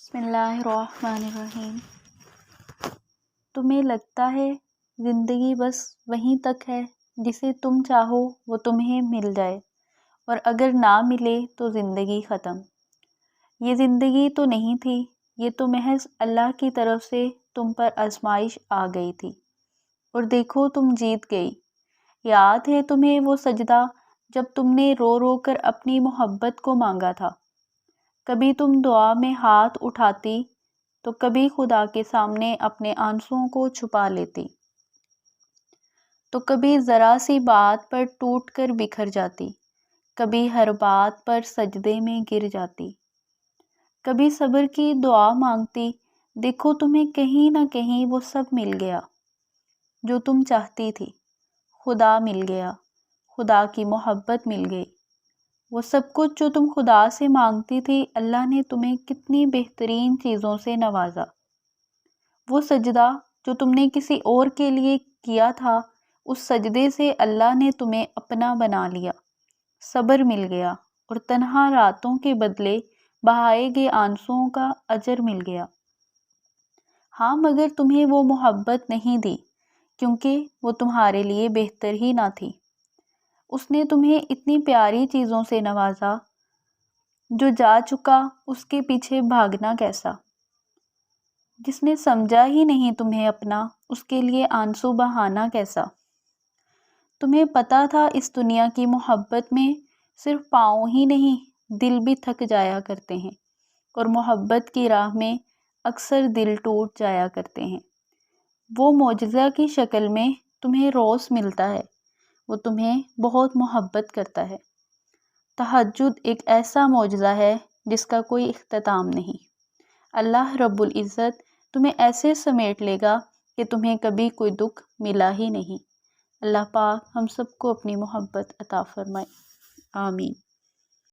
بسم اللہ الرحمن الرحیم۔ تمہیں لگتا ہے زندگی بس وہیں تک ہے جسے تم چاہو وہ تمہیں مل جائے، اور اگر نہ ملے تو زندگی ختم۔ یہ زندگی تو نہیں تھی، یہ تو محض اللہ کی طرف سے تم پر آزمائش آ گئی تھی، اور دیکھو تم جیت گئی۔ یاد ہے تمہیں وہ سجدہ جب تم نے رو رو کر اپنی محبت کو مانگا تھا؟ کبھی تم دعا میں ہاتھ اٹھاتی تو کبھی خدا کے سامنے اپنے آنسوؤں کو چھپا لیتی، تو کبھی ذرا سی بات پر ٹوٹ کر بکھر جاتی، کبھی ہر بات پر سجدے میں گر جاتی، کبھی صبر کی دعا مانگتی۔ دیکھو تمہیں کہیں نہ کہیں وہ سب مل گیا جو تم چاہتی تھی۔ خدا مل گیا، خدا کی محبت مل گئی، وہ سب کچھ جو تم خدا سے مانگتی تھی۔ اللہ نے تمہیں کتنی بہترین چیزوں سے نوازا۔ وہ سجدہ جو تم نے کسی اور کے لیے کیا تھا، اس سجدے سے اللہ نے تمہیں اپنا بنا لیا۔ صبر مل گیا، اور تنہا راتوں کے بدلے بہائے گئے آنسوؤں کا اجر مل گیا۔ ہاں، مگر تمہیں وہ محبت نہیں دی، کیونکہ وہ تمہارے لیے بہتر ہی نہ تھی۔ اس نے تمہیں اتنی پیاری چیزوں سے نوازا، جو جا چکا اس کے پیچھے بھاگنا کیسا؟ جس نے سمجھا ہی نہیں تمہیں اپنا، اس کے لیے آنسو بہانا کیسا؟ تمہیں پتہ تھا اس دنیا کی محبت میں صرف پاؤں ہی نہیں، دل بھی تھک جایا کرتے ہیں، اور محبت کی راہ میں اکثر دل ٹوٹ جایا کرتے ہیں۔ وہ معجزہ کی شکل میں تمہیں روز ملتا ہے، وہ تمہیں بہت محبت کرتا ہے۔ تہجد ایک ایسا معجزہ ہے جس کا کوئی اختتام نہیں۔ اللہ رب العزت تمہیں ایسے سمیٹ لے گا کہ تمہیں کبھی کوئی دکھ ملا ہی نہیں۔ اللہ پاک ہم سب کو اپنی محبت عطا فرمائے، آمین۔